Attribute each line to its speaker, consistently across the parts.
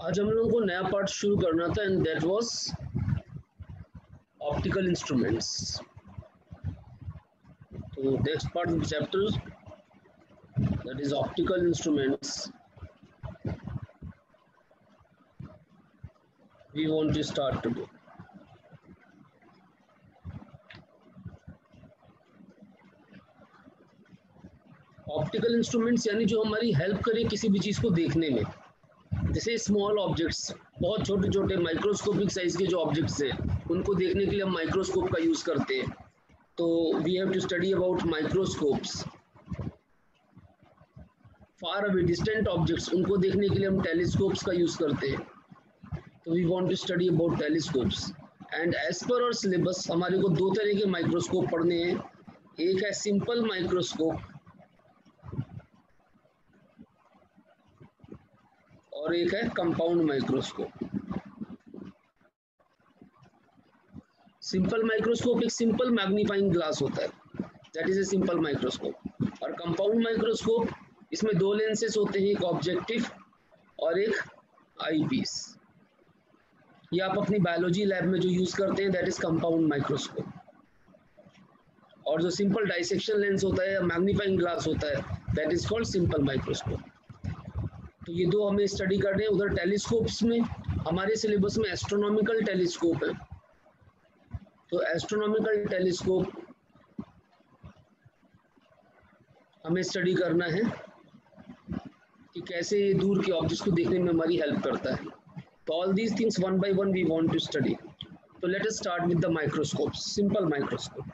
Speaker 1: आज हम लोगों को नया पार्ट शुरू करना था and that was optical instruments. तो next part of chapter that is optical instruments we want to start today. Optical instruments यानी जो हमारी हेल्प करे किसी भी चीज़ को देखने में, जैसे स्मॉल ऑब्जेक्ट्स, बहुत छोटे छोटे माइक्रोस्कोपिक साइज के जो ऑब्जेक्ट्स हैं उनको देखने के लिए हम माइक्रोस्कोप का यूज़ करते हैं। तो we have to study about microscopes. Far away distant objects, उनको देखने के लिए हम टेलीस्कोप्स का यूज़ करते हैं। तो we want to study about telescopes and as per our syllabus हमारे को दो तरह के माइक्रोस्कोप पढ़ने हैं। एक है सिंपल माइक्रोस्कोप और एक है कंपाउंड माइक्रोस्कोप। सिंपल माइक्रोस्कोप एक सिंपल मैग्नीफाइंग ग्लास होता है, that is a simple microscope. और कंपाउंड माइक्रोस्कोप, इसमें दो लेंसेज होते हैं, एक ऑब्जेक्टिव और एक आई पीस। ये आप अपनी बायोलॉजी लैब में जो यूज करते हैं दैट इज कंपाउंड माइक्रोस्कोप। और जो सिंपल डाइसेक्शन लेंस होता है या मैग्नीफाइंग ग्लास होता है that is called simple microscope. तो ये दो हमें स्टडी करने हैं। उधर टेलीस्कोप्स में हमारे सिलेबस में एस्ट्रोनॉमिकल टेलीस्कोप है। तो एस्ट्रोनॉमिकल टेलीस्कोप हमें स्टडी करना है कि कैसे ये दूर के ऑब्जेक्ट्स को देखने में हमारी हेल्प करता है। तो all these things one by one we want to study. तो let us start with the microscope, simple microscope.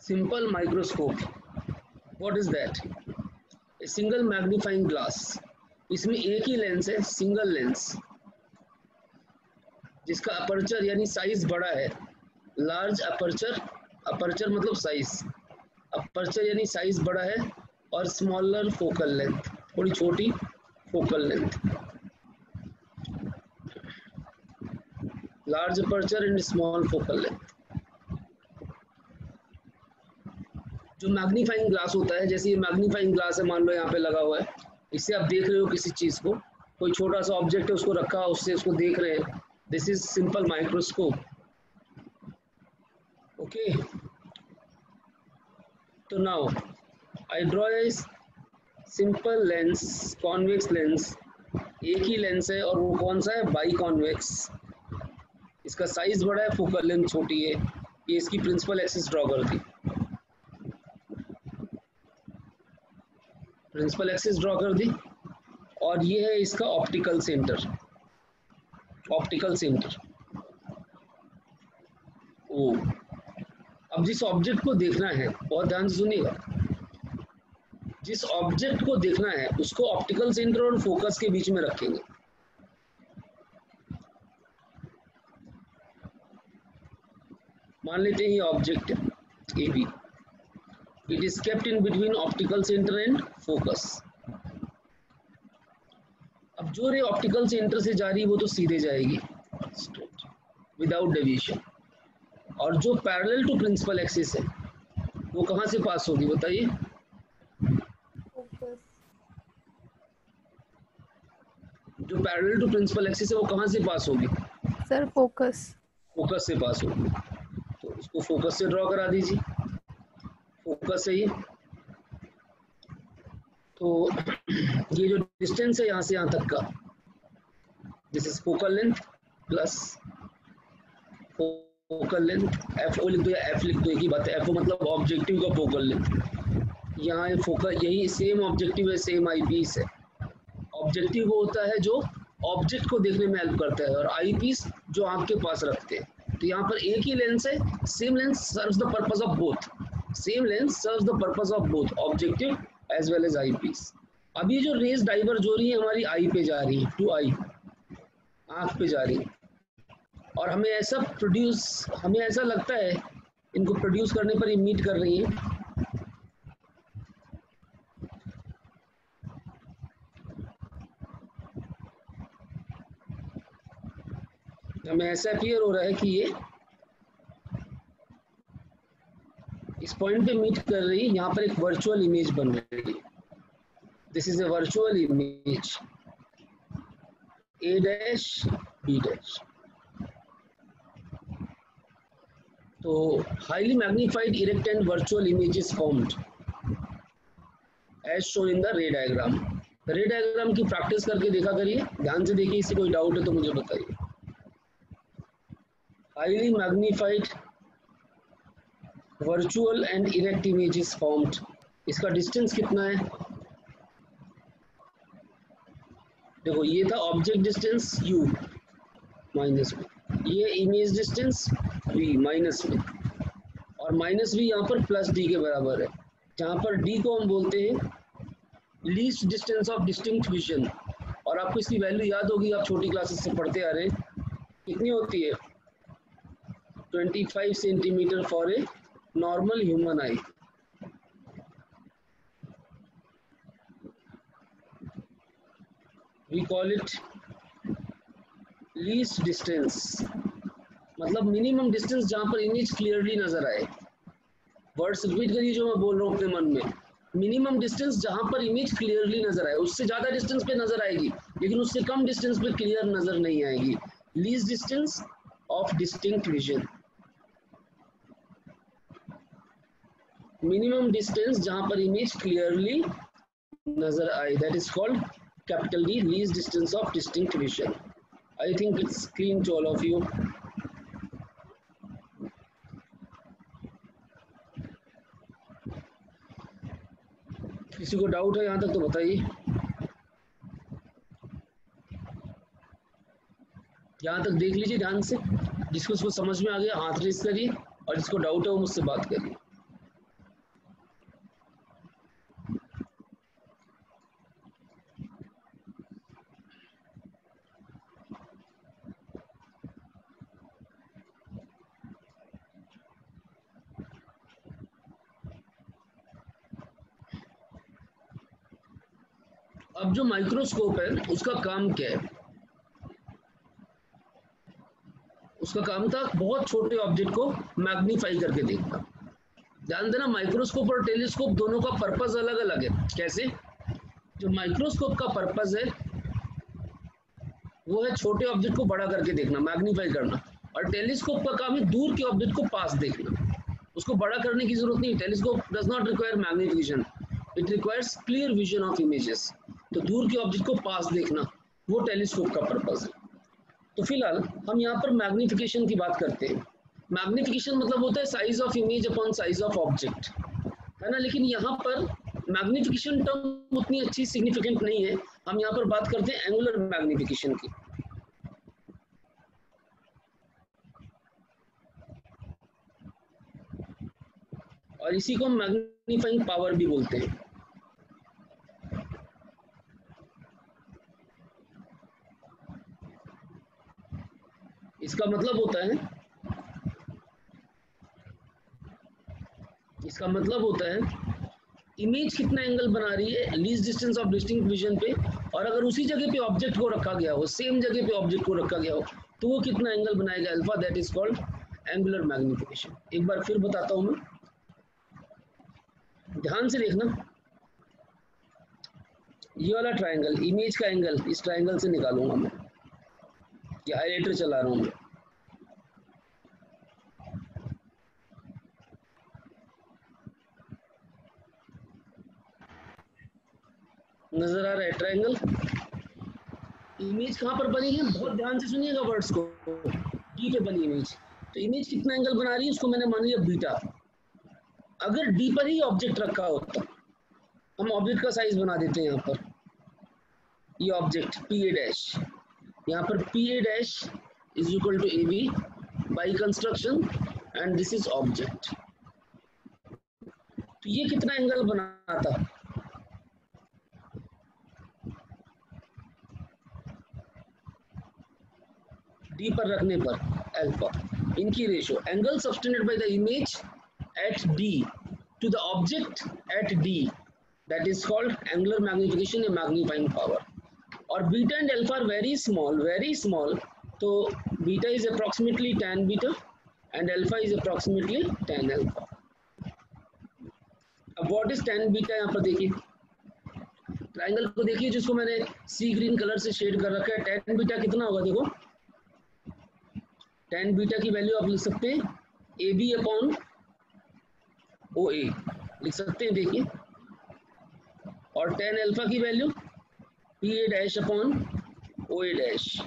Speaker 1: Simple microscope, what is that? A single magnifying glass, इसमें एक ही लेंस है, सिंगल लेंस, जिसका aperture यानी size बड़ा है। Large aperture, aperture मतलब साइज, अपर्चर यानी साइज बड़ा है, और स्मॉलर फोकल लेंथ, थोड़ी छोटी focal length. Large aperture and small focal length. जो मैग्नीफाइंग ग्लास होता है, जैसे ये मैग्नीफाइंग ग्लास है, मान लो यहाँ पे लगा हुआ है, इससे आप देख रहे हो किसी चीज को, कोई छोटा सा ऑब्जेक्ट है उसको रखा, उससे उसको देख रहे हैं, this is simple microscope. Okay, तो now I draw a simple lens, convex lens. एक ही लेंस है और वो कौन सा है, बाई कॉन्वेक्स। इसका साइज बड़ा है, फोकल लेंथ छोटी है। ये इसकी प्रिंसिपल एक्सिस ड्रॉ कर दी, प्रिंसिपल एक्सिस ड्रॉ कर दी। और ये है इसका ऑप्टिकल सेंटर, ऑप्टिकल सेंटर। ओ, अब जिस ऑब्जेक्ट को देखना है, बहुत ध्यान से सुनिएगा, जिस ऑब्जेक्ट को देखना है उसको ऑप्टिकल सेंटर और फोकस के बीच में रखेंगे। मान लेते हैं ये ऑब्जेक्ट है A B, it is kept in between optical center and focus। अब जो रे ऑप्टिकल सेंटर से जा रही है वो तो सीधे जाएगी विदाउट डेविएशन, और जो पैरेलल टू प्रिंसिपल एक्सिस है वो कहां से पास होगी बताइए?
Speaker 2: फोकस।
Speaker 1: जो पैरेलल टू प्रिंसिपल एक्सिस है वो कहां से पास होगी?
Speaker 2: Sir focus.
Speaker 1: फोकस से पास होगी। तो उसको फोकस से ड्रॉ करा दीजिए, फोकस है ये। तो ये जो डिस्टेंस है यहाँ से यहाँ तक का, this is focal length plus focal length. F O लिख दो या एफ लिख दो, एक ही बात है। एफ ओ मतलब ऑब्जेक्टिव का फोकल लेंथ। यहाँ ये फोकल, यही सेम ऑब्जेक्टिव है, सेम आई पीस है। ऑब्जेक्टिव वो होता है जो ऑब्जेक्ट को देखने में हेल्प करता है, और आई पीस जो आपके पास रखते हैं। तो यहाँ पर एक ही लेंस है, same lens serves the purpose of both, same lens serves the purpose of both objective as well as eyepiece. अब ये जो रेज डाइवर्ज हो रही है हमारी आई पे जा रही है, टू आई, आंख पे जा रही है, और हमें ऐसा लगता है इनको प्रोड्यूस करने पर ये मीट कर रही है। हमें ऐसा क्लियर हो रहा है कि ये पॉइंट पे मीट कर रही है, यहाँ पर एक वर्चुअल इमेज बन रही है. This is A virtual image A dash B dash. तो highly magnified erect and virtual image is formed as shown in the ray diagram. रे डायग्राम की प्रैक्टिस करके देखा करिए, ध्यान से देखिए, इससे कोई डाउट है तो मुझे बताइए. Highly magnified virtual and erect image is formed. इसका डिस्टेंस कितना है? देखो ये था object distance u minus v, ये image distance v minus v, और माइनस v यहाँ पर प्लस d के बराबर है, जहाँ पर d को हम बोलते हैं least distance of distinct vision. और आपको इसकी वैल्यू याद होगी, आप छोटी क्लासेस से पढ़ते आ रहे हैं. कितनी होती है? 25 centimetre for a normal human I. We call it least distance, मतलब मिनिमम डिस्टेंस जहां पर इमेज क्लियरली नजर आए. वर्ड्स रिपीट करिए जो मैं बोल रहा हूँ अपने मन में. मिनिमम डिस्टेंस जहां पर इमेज क्लियरली नजर आए, उससे ज्यादा डिस्टेंस पे नजर आएगी लेकिन उससे कम डिस्टेंस पे क्लियर नजर नहीं आएगी. Least distance of distinct vision, minimum distance जहां पर इमेज क्लियरली नजर आए, that is called capital D, least distance of distinct vision. I think it's clear to all of you. किसी को डाउट है यहाँ तक तो बताइए. यहाँ तक देख लीजिए ध्यान से, जिसको समझ में आ गया हाथ रेस करिए, और जिसको डाउट है वो मुझसे बात करिए. अब जो माइक्रोस्कोप है उसका काम क्या है? उसका काम था बहुत छोटे ऑब्जेक्ट को मैग्नीफाई करके देखना. ध्यान देना, माइक्रोस्कोप और टेलीस्कोप दोनों का पर्पस अलग अलग है. कैसे? जो माइक्रोस्कोप का पर्पस है वो है छोटे ऑब्जेक्ट को बड़ा करके देखना, मैग्नीफाई करना, और टेलीस्कोप का काम है दूर के ऑब्जेक्ट को पास देखना. उसको बड़ा करने की जरूरत नहीं. Telescope does not require magnification, it requires clear vision of images. तो दूर के ऑब्जेक्ट को पास देखना, वो टेलीस्कोप का पर्पस है. तो फिलहाल हम यहाँ पर मैग्निफिकेशन की बात करते हैं. मैग्निफिकेशन मतलब होता है size of image upon size of object, है ना. लेकिन यहाँ पर मैग्निफिकेशन टर्म उतनी अच्छी सिग्निफिकेंट नहीं है. हम यहाँ पर बात करते हैं एंगुलर मैग्निफिकेशन की. और इसी को हम मैग्नीफाइंग पावर भी बोलते हैं. इसका मतलब होता है इमेज कितना एंगल बना रही है least distance of distinct vision पे, और अगर उसी जगह पे ऑब्जेक्ट को रखा गया हो, सेम जगह पे ऑब्जेक्ट को रखा गया हो, तो वो कितना एंगल बनाएगा alpha. That is called angular magnification. एक बार फिर बताता हूं मैं, ध्यान से देखना. ये वाला ट्राइंगल, इमेज का एंगल इस ट्राइंगल से निकालूंगा मैं. ये हाइलाइटर चला रहा हूं मैं. नजर आ रहा है ट्राइंगल? इमेज कहां पर बनी है? बहुत ध्यान से सुनिएगा वर्ड्स को. डी पे बनी इमेज. तो इमेज कितना एंगल बना रही है उसको मैंने मान लिया बीटा. अगर डी पर ही ऑब्जेक्ट रखा होता, हम ऑब्जेक्ट का साइज बना देते हैं. यहाँ पर ये ऑब्जेक्ट पी ए डैश, यहाँ पर P A dash is equal to A B by construction, and this is object. तो ये कितना एंगल बनाता? डी पर रखने पर अल्फा. इनकी ratio angle subtended by the image at D to the object at D, that is called angular magnification and magnifying power. और beta and alpha are very small. तो beta is approximately tan beta and alpha is approximately tan alpha. अब what is tan beta, यहाँ पर देखिए triangle को देखिए जिसको मैंने सी ग्रीन कलर से शेड कर रखा है। tan बीटा कितना होगा, देखो tan बीटा की वैल्यू आप लिख सकते हैं ए बी अपॉन ओ ए लिख सकते हैं, देखिए। और tan अल्फा की value P A dash upon O A dash,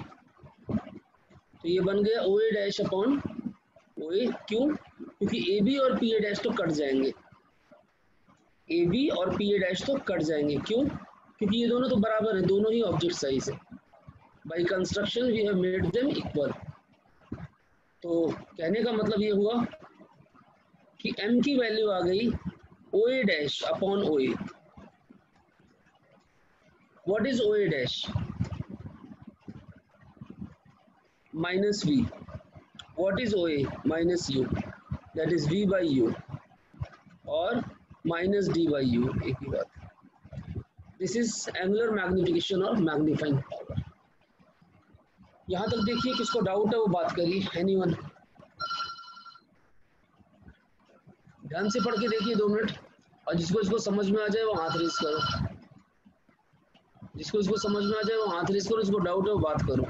Speaker 1: तो ये बन गया ओ A dash upon O A. क्यों? क्योंकि ए बी और पी ए डैश तो कट जाएंगे, ए बी और पी ए डैश तो कट जाएंगे। क्यों? क्योंकि ये दोनों तो बराबर है, दोनों ही ऑब्जेक्ट साइज है। By construction we have made them equal. तो कहने का मतलब ये हुआ कि m की वैल्यू आ गई O A dash upon O A. What is O A dash? Minus v। What is O A? Minus u, that is v by u, और माइनस d बाई u, एक ही बात। दिस इज एंगुलर मैग्निफिकेशन और magnifying power. यहां तक देखिए, किसको doubt है वो बात करिए। एनीवन? ध्यान से पढ़ के देखिए 2 मिनट, और जिसको इसको समझ में आ जाए वो हाथ रेस करो, जिसको इसको समझ में आ जाए वो हाथ रेस करो, जिसको डाउट है वो बात करो।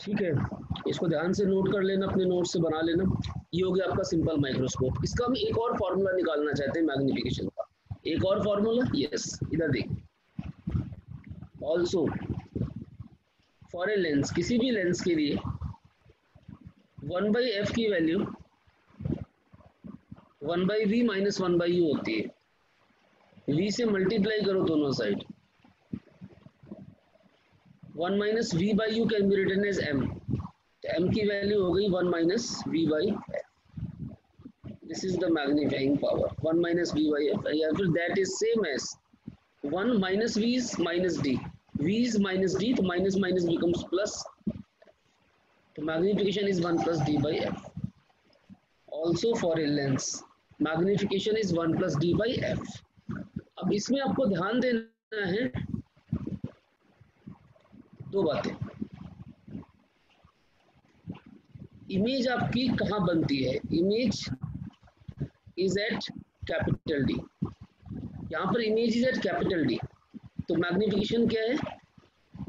Speaker 1: ठीक है, इसको ध्यान से नोट कर लेना, अपने नोट से बना लेना। ये हो गया आपका सिंपल माइक्रोस्कोप। इसका हम एक और फॉर्मूला निकालना चाहते हैं मैग्निफिकेशन का। एक और फॉर्मूला, यस, इधर देखिए। ऑल्सो फॉर ए लेंस, किसी भी लेंस के लिए 1/f की वैल्यू 1/v माइनस 1/u होती है। v से मल्टीप्लाई करो दोनों side, 1 minus v by u can be written as m, तो m की वैल्यू हो गई 1 minus v by F. This is the magnifying power, 1 minus v by F, या फिर that is same as 1 minus v is minus D, v is minus D, तो minus minus becomes plus, तो magnification is 1 plus D by F. Also for a lens magnification is 1 plus D by F. अब इसमें आपको ध्यान देना है 2 बातें। Image आपकी कहाँ बनती है? Image is at capital D, यहाँ पर image is at capital D, तो मैग्निफिकेशन क्या है?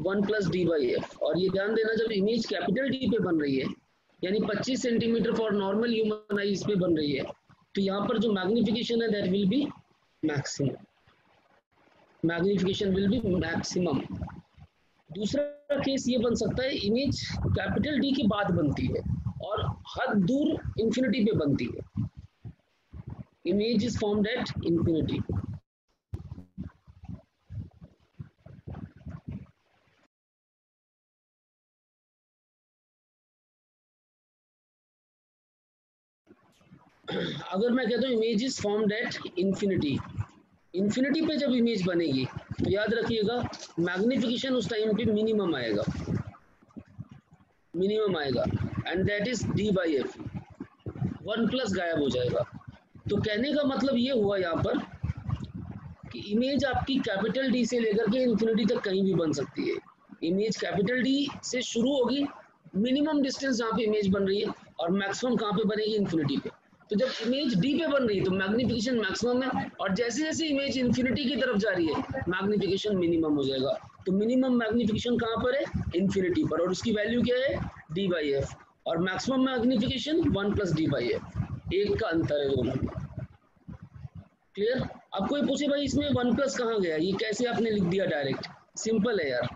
Speaker 1: 1 प्लस डी बाई एफ। और ये ध्यान देना, जब इमेज कैपिटल डी पे बन रही है, यानी 25 सेंटीमीटर फॉर नॉर्मल ह्यूमन आई इस पे बन रही है, तो यहाँ पर जो मैग्निफिकेशन है that will be maximum, magnification will be maximum. दूसरा केस ये बन सकता है, इमेज कैपिटल डी के बाद बनती है और हद दूर इंफिनिटी पे बनती है, image is formed at infinity. अगर मैं कहता हूँ image is formed at infinity, infinity पे जब इमेज बनेगी तो याद रखिएगा मैग्निफिकेशन उस टाइम पे मिनिमम आएगा, मिनिमम आएगा, and that is D by F, 1 plus गायब हो जाएगा। तो कहने का मतलब ये हुआ यहाँ पर कि इमेज आपकी कैपिटल डी से लेकर के इंफिनिटी तक कहीं भी बन सकती है। इमेज कैपिटल डी से शुरू होगी, मिनिमम डिस्टेंस जहाँ पे इमेज बन रही है, और मैक्सिमम कहाँ पे बनेगी? इंफिनिटी पे। तो जब इमेज डी पे बन रही है तो मैग्निफिकेशन मैक्सिमम है, और जैसे जैसे इमेज इंफिनिटी की तरफ जा रही है मैग्निफिकेशन मिनिमम हो जाएगा। तो मिनिमम मैग्निफिकेशन कहाँ पर है? इंफिनिटी पर, और उसकी वैल्यू क्या है? डी बाई एफ, और maximum magnification 1 plus D by F, एक का अंतर है दोनों में। क्लियर? अब कोई पूछे भाई इसमें 1 प्लस कहाँ गया, ये कैसे आपने लिख दिया डायरेक्ट? सिंपल है यार,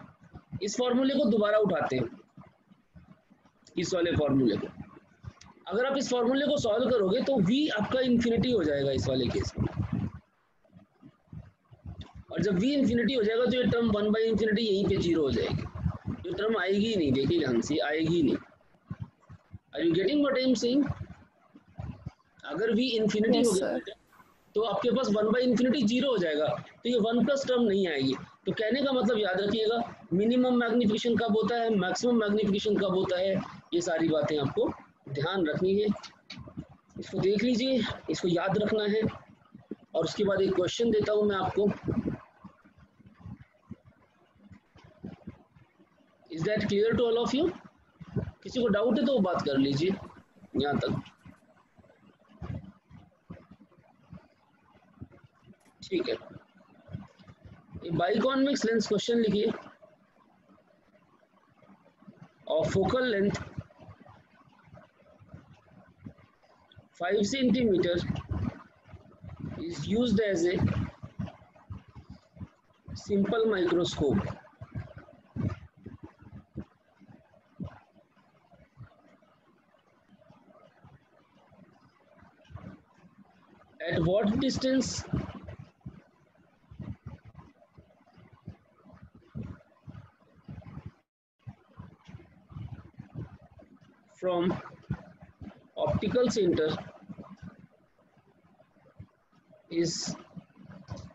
Speaker 1: इस फॉर्मूले को दोबारा उठाते हैं। इस वाले फॉर्मूले को। अगर आप इस फॉर्मूले को सॉल्व करोगे तो v आपका इन्फिनिटी हो जाएगा इस वाले केस में, और जब v इन्फिनिटी हो जाएगा तो ये टर्म 1/∞ यहीं पे 0 हो जाएगी, ये टर्म आएगी ही नहीं, देखिए ध्यान से आएगी नहीं। Are you getting what I am saying? अगर v इन्फिनिटी हो गया तो आपके पास 1/∞ 0 हो जाएगा, तो ये 1+ टर्म नहीं आएगी। तो कहने का मतलब याद रखिएगा, मिनिमम मैग्निफिकेशन कब होता है, मैक्सिमम मैग्निफिकेशन कब होता है, ये सारी बातें आपको ध्यान रखनी है। इसको देख लीजिए, इसको याद रखना है। और उसके बाद एक क्वेश्चन देता हूं मैं आपको। Is that clear to all of you? किसी को डाउट है तो वो बात कर लीजिए यहां तक। ठीक है, बाइकॉन्वेक्स लेंस क्वेश्चन लिखिए। और focal length 5 centimeter is used as a simple microscope. At what distance from optical center is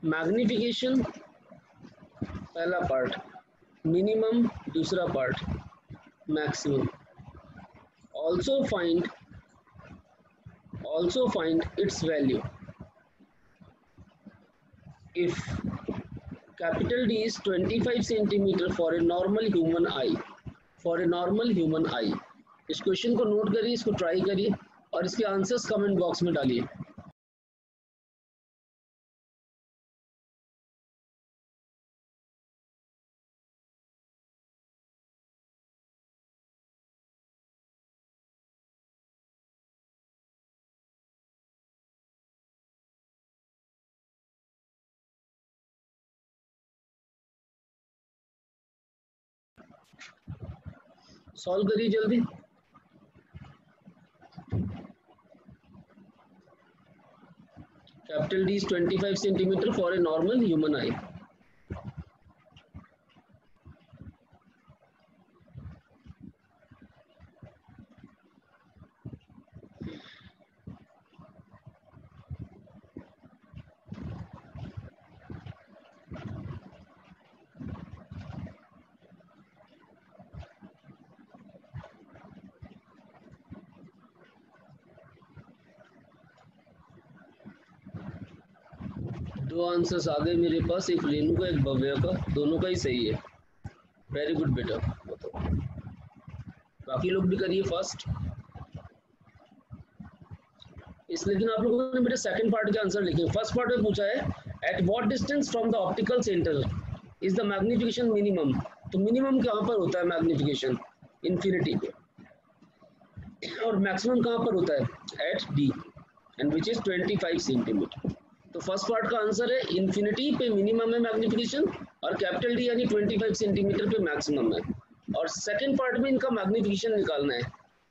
Speaker 1: magnification, पहला पार्ट, मिनिमम दूसरा part, maximum. also find its value if capital D is 25 centimeter for a normal human eye, इस question को note करिए, इसको try करिए और इसके answers comment box में डालिए। सॉल्व करिए जल्दी। Capital D is 25 centimetre for a normal human आई। दो आंसर्स आ गए मेरे पास, एक रेनू का एक भव्य का, दोनों का ही सही है। वेरी गुड बेटा, बताओ बाकी लोग भी करिए फास्ट। इस लेकिन आप लोगों ने बेटा सेकंड पार्ट के आंसर लिखे। फर्स्ट पार्ट में पूछा है at what distance from the optical centre is the magnification minimum. तो मिनिमम कहाँ पर होता है मैग्निफिकेशन? इन्फिनिटी पे। और मैक्सिमम कहाँ पर होता है? At D and which is 25 centimetre. तो फर्स्ट पार्ट का आंसर है इन्फिनिटी पे मिनिमम है मैग्निफिकेशन और कैपिटल डी यानी 25 सेंटीमीटर पे मैक्सिमम है। और सेकंड पार्ट में इनका मैग्निफिकेशन निकालना है।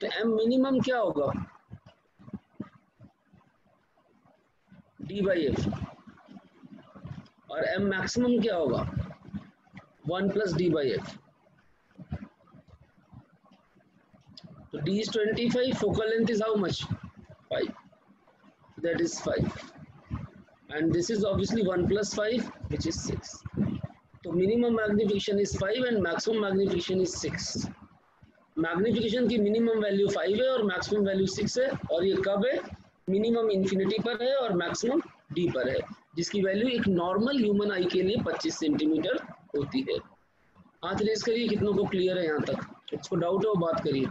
Speaker 1: तो एम मिनिमम क्या होगा? D by F. और एम मैक्सिमम क्या होगा? 1 + डी बाई एफ। तो D is 25, focal length is how much? 5, that is 5 and this is obviously 1 + 5 which is 6. तो minimum magnification is 5 and maximum magnification is 6। Magnification की minimum value 5 है और maximum value 6 है। और ये कब है? मिनिमम इन्फिनिटी पर है और मैक्सिमम डी पर है, जिसकी वैल्यू एक नॉर्मल ह्यूमन आई के लिए 25 सेंटीमीटर होती है। हाथ रेस करिए कितनों को क्लियर है यहाँ तक। इसको डाउट है वो बात करिए।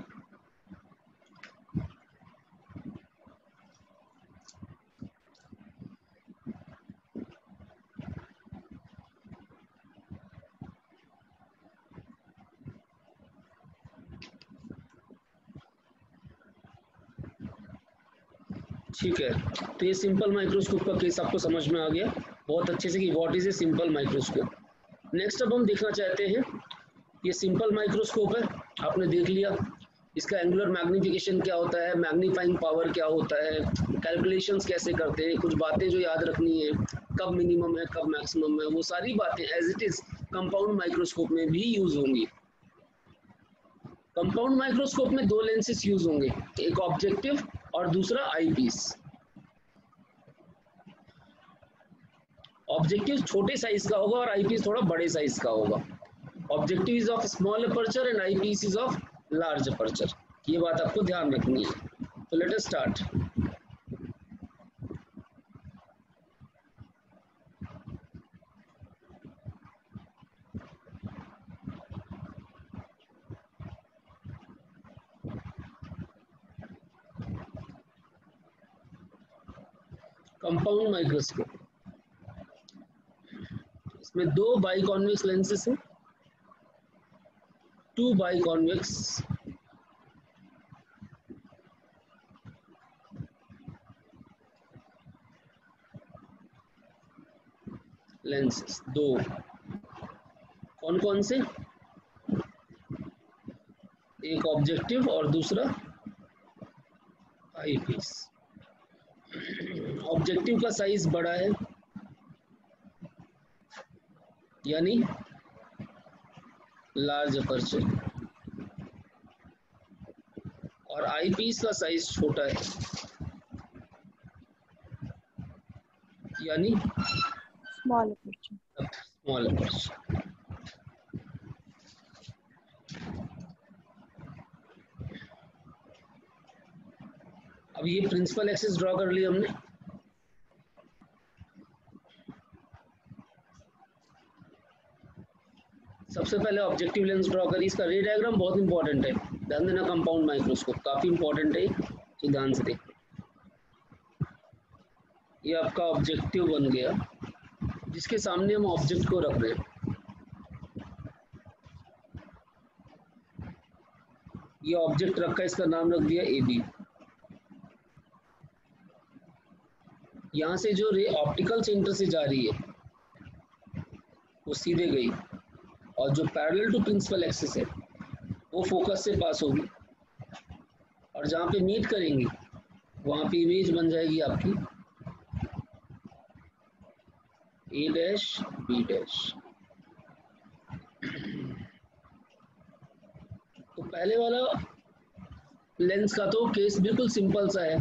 Speaker 1: ठीक है, तो ये सिंपल माइक्रोस्कोप का केस आपको समझ में आ गया बहुत अच्छे से कि what is a simple microscope. Next अब हम देखना चाहते हैं, ये सिंपल माइक्रोस्कोप है, आपने देख लिया। इसका एंगुलर मैग्नीफिकेशन क्या होता है, मैग्नीफाइंग पावर क्या होता है, कैलकुलेशंस कैसे करते हैं, कुछ बातें जो याद रखनी है, कब मिनिमम है कब मैक्सिमम है, वो सारी बातें as it is compound microscope में भी यूज होंगी। कंपाउंड माइक्रोस्कोप में दो लेंसेज यूज होंगे, एक ऑब्जेक्टिव और दूसरा आईपीस। ऑब्जेक्टिव छोटे साइज का होगा और आईपीस थोड़ा बड़े साइज का होगा। Objective is of small aperture and eyepiece is of large aperture. ये बात आपको ध्यान रखनी है। तो let us start. Compound microscope, इसमें दो बाइकॉन्वेक्स लेंसेज हैं, टू बाइकॉन्वेक्स लेंसेज, दो। कौन कौन से? एक ऑब्जेक्टिव और दूसरा आईपीस। ऑब्जेक्टिव का साइज बड़ा है यानी लार्ज अपर्चर, और आईपीस का साइज छोटा है यानी
Speaker 2: स्मॉल अपर्चर।
Speaker 1: Small aperture. अब ये प्रिंसिपल एक्सिस ड्रॉ कर लिया हमने। सबसे पहले ऑब्जेक्टिव लेंस ड्रॉ करी, इसका रे डायग्राम बहुत इंपॉर्टेंट है, ध्यान देना। कंपाउंड माइक्रोस्कोप काफी इंपॉर्टेंट है, तो ध्यान से देखो। ये आपका ऑब्जेक्टिव बन गया जिसके सामने हम ऑब्जेक्ट को रख रहे हैं। ये ऑब्जेक्ट रखा, इसका नाम रख दिया ए बी। यहां से जो रे ऑप्टिकल सेंटर से जा रही है वो सीधे गई, और जो पैरेलल टू प्रिंसिपल एक्सिस है वो फोकस से पास होगी, और जहां पे मीट करेंगी वहां पे इमेज बन जाएगी आपकी ए डैश बी डैश। तो पहले वाला लेंस का तो केस बिल्कुल सिंपल सा है,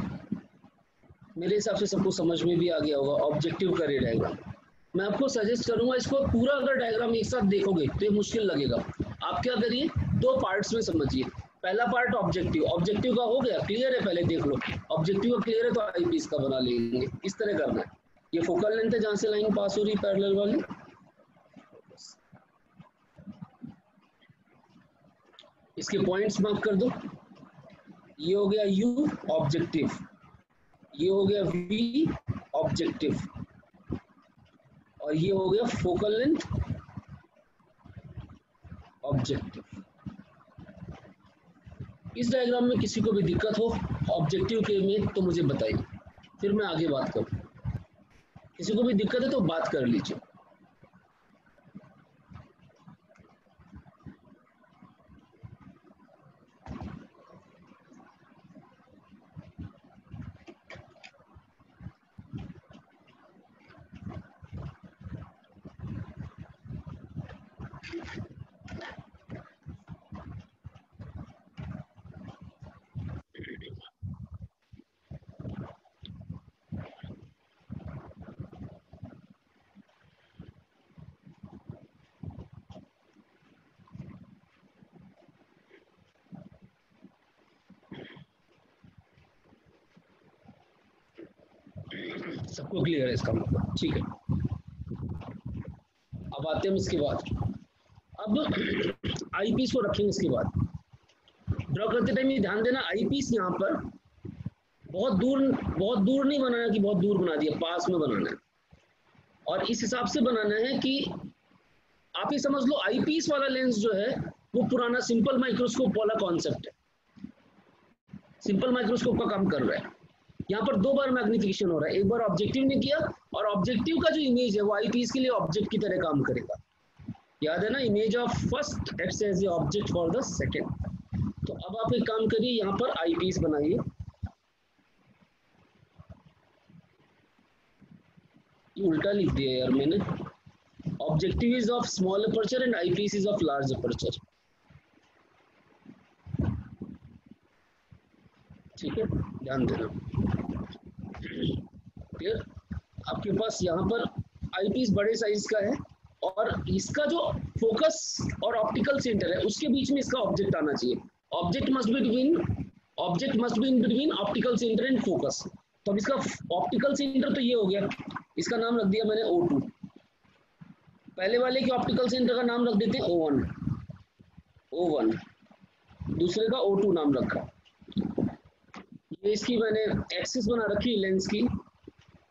Speaker 1: मेरे हिसाब से सबको समझ में भी आ गया होगा। ऑब्जेक्टिव का रे डायग्राम मैं आपको सजेस्ट करूंगा, इसको पूरा अगर डायग्राम एक साथ देखोगे तो ये मुश्किल लगेगा। आप क्या करिए, दो पार्ट्स में समझिए। पहला पार्ट ऑब्जेक्टिव, ऑब्जेक्टिव का हो गया क्लियर है, पहले देख लो। ऑब्जेक्टिव का क्लियर है तो आईपीस का बना लेंगे। इस तरह करना है। ये फोकल लेंथ है जहां से लाइन पास हो रही है पैरेलल वाली। इसके पॉइंट्स मार्क कर दो। ये हो गया यू ऑब्जेक्टिव, ये हो गया वी ऑब्जेक्टिव, और ये हो गया फोकल लेंथ ऑब्जेक्टिव। इस डायग्राम में किसी को भी दिक्कत हो ऑब्जेक्टिव के में तो मुझे बताइए, फिर मैं आगे बात करूं। किसी को भी दिक्कत है तो बात कर लीजिए। सबको क्लियर है इसका मतलब, ठीक है। अब आते हैं इसके बाद, अब आईपीस को रखेंगे। इसके बाद ड्रॉ करते टाइम ये ध्यान देना, आईपीस यहाँ पर बहुत दूर नहीं बनाना कि बहुत दूर बना दिया, पास में बनाना है। और इस हिसाब से बनाना है कि आप ये समझ लो आईपीस वाला लेंस जो है वो पुराना सिंपल माइक्रोस्कोप वाला कॉन्सेप्ट है, सिंपल माइक्रोस्कोप का काम कर रहा है। यहाँ पर दो बार मैग्निफिकेशन हो रहा है, एक बार ऑब्जेक्टिव ने किया, और ऑब्जेक्टिव का जो इमेज है वो आईपीस के लिए ऑब्जेक्ट की तरह काम करेगा। याद है ना, image of first acts as a object for the second. तो अब आप एक काम करिए, यहाँ पर आई पीस बनाइए। उल्टा लिख दिया यार मैंने। Objective is of small aperture and eyepiece is of large aperture. ठीक है, ध्यान देना। क्लियर? आपके पास यहाँ पर आई पीस बड़े साइज का है और इसका जो फोकस और ऑप्टिकल सेंटर है उसके बीच में इसका ऑब्जेक्ट आना चाहिए। Object must be in between optical centre and focus. तो अब इसका ऑप्टिकल सेंटर तो ये हो गया, इसका नाम रख दिया मैंने O2। पहले वाले के ऑप्टिकल सेंटर का नाम रख देते हैं O1, दूसरे का O2 नाम रखा। ये इसकी मैंने एक्सिस बना रखी लेंस की,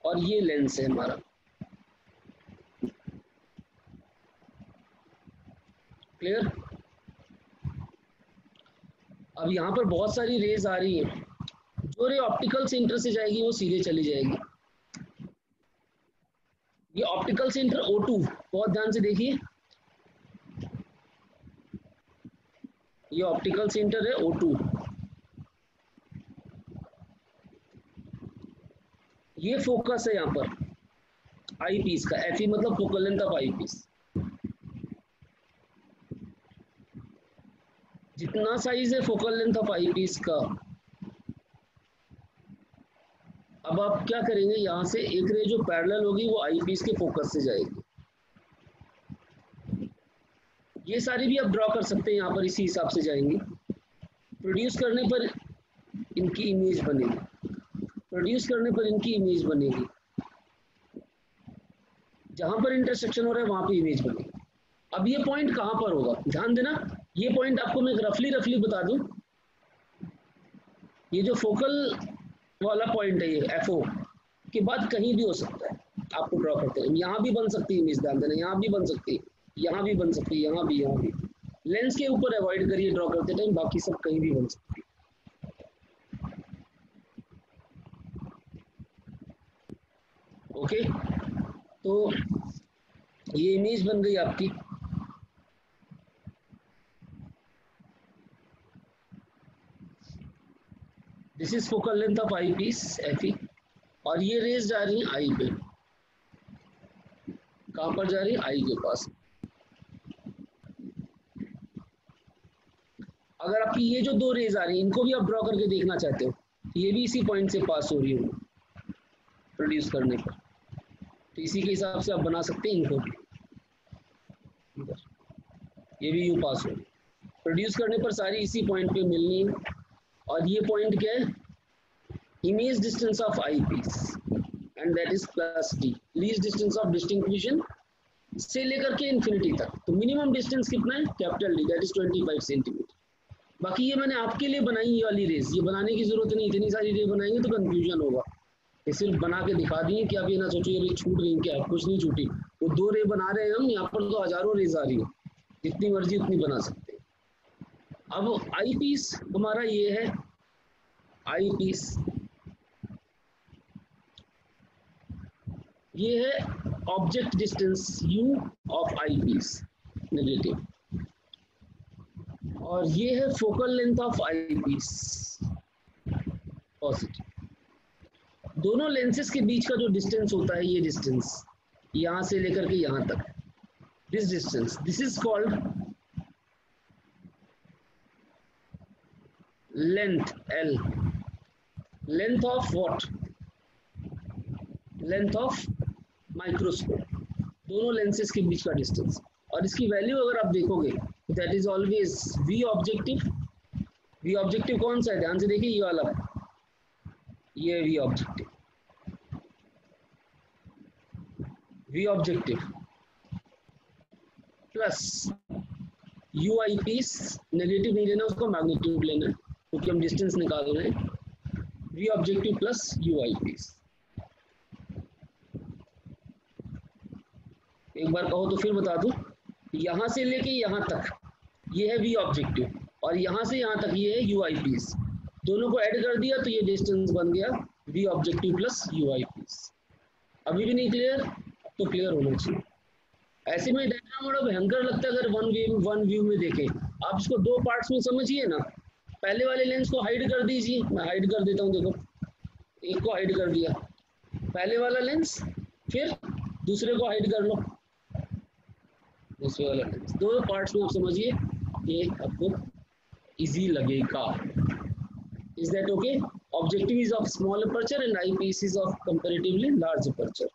Speaker 1: और ये लेंस है हमारा। क्लियर? अब यहाँ पर बहुत सारी रेज आ रही है, जो रे ऑप्टिकल सेंटर से जाएगी वो सीधे चली जाएगी। ये ऑप्टिकल सेंटर O2, बहुत ध्यान से देखिए, ये ऑप्टिकल सेंटर है O2। ये फोकस है यहाँ पर आई पीस का, Fe मतलब focal length of eyepiece. जितना साइज है focal length of eyepiece का, अब आप क्या करेंगे, यहां से एक रे जो पैरेलल होगी वो आई पीस के फोकस से जाएगी। ये सारी भी आप ड्रॉ कर सकते हैं, यहाँ पर इसी हिसाब से जाएंगी। प्रोड्यूस करने पर इनकी इमेज बनेगी, जहां पर इंटरसेक्शन हो रहा है वहां पे इमेज बनेगी। अब ये पॉइंट कहां पर होगा, ध्यान देना। ये पॉइंट आपको मैं रफली बता दूं, ये जो फोकल वाला पॉइंट है ये FO के बाद कहीं भी हो सकता है। आपको ड्रॉ करते हैं, यहाँ भी बन सकती है इमेज, ध्यान देना, यहाँ भी बन सकती है, यहाँ भी बन सकती है, यहाँ भी। लेंस के ऊपर अवॉइड करिए ड्रॉ करते टाइम, बाकी सब कहीं भी बन सकती है। ओके, तो ये इमेज बन गई आपकी। This is focal length of eyepiece Fe, और ये रेज जा रही है आई पे। कहां पर जा रही है? आई के पास। अगर आपकी ये जो दो रेज आ रही है इनको भी आप ड्रॉ करके देखना चाहते हो, ये भी इसी पॉइंट से पास हो रही हो प्रोड्यूस करने पर, तो इसी के हिसाब से आप बना सकते हैं इनको भी। ये भी यू पास हो, प्रोड्यूस करने पर सारी इसी पॉइंट पे मिलनी है। और ये पॉइंट क्या है? Image distance of eyepiece, and that is +d, least distance of distinct vision से लेकर के इन्फिनिटी तक। तो मिनिमम डिस्टेंस कितना है? D, that is 25 centimetre. बाकी ये मैंने आपके लिए बनाई ये वाली रेस, ये बनाने की जरूरत नहीं, इतनी सारी रे बनाएंगे तो कंफ्यूजन होगा। ये सिर्फ बना के दिखा दिए कि आप ये ना सोचिए ये छूट रही क्या, कुछ नहीं छूटी। वो 2 रे बना रहे हैं हम, यहाँ पर तो हजारों रेज आ रही है, जितनी मर्जी उतनी बना सकते हैं। अब आई पीस हमारा ये है, आई पीस ये है object distance U of eyepiece negative, और ये है focal length of eyepiece positive. दोनों लेंसेज के बीच का जो डिस्टेंस होता है, ये डिस्टेंस यहां से लेकर के यहां तक, this distance, this is called length L, length of what? Length of microscope. दोनों लेंसेज के बीच का डिस्टेंस, और इसकी वैल्यू अगर आप देखोगे that is always V objective. V objective कौन सा है? ध्यान से देखिए, ये वाला, ये V objective, V objective plus U आई पीस, नेगेटिव नहीं लेना उसको, मैग्नीट्यूड लेना है क्योंकि हम डिस्टेंस निकाल रहे हैं। V ऑब्जेक्टिव प्लस U आई पीस। एक बार कहो तो फिर बता दूं, यहां से लेके यहां तक ये है V ऑब्जेक्टिव, और यहां से यहां तक ये है U आई पीस। दोनों को ऐड कर दिया तो ये डिस्टेंस बन गया V ऑब्जेक्टिव प्लस U आई पीस। अभी भी नहीं क्लियर? तो क्लियर होना चाहिए। ऐसे में डायग्राम बड़ा भयंकर लगता है अगर वन व्यू में देखें। आप इसको 2 पार्ट्स में समझिए ना, पहले वाले लेंस को हाइड कर दीजिए, मैं हाइड कर देता हूँ, देखो एक को हाइड कर दिया, पहले वाला लेंस, फिर दूसरे को हाइड कर लो, दूसरे वाला लेंस, दो पार्ट्स में आप समझिए, ये आपको इजी लगेगा। Is that okay? Objective is of small aperture and eyepiece is of comparatively large aperture.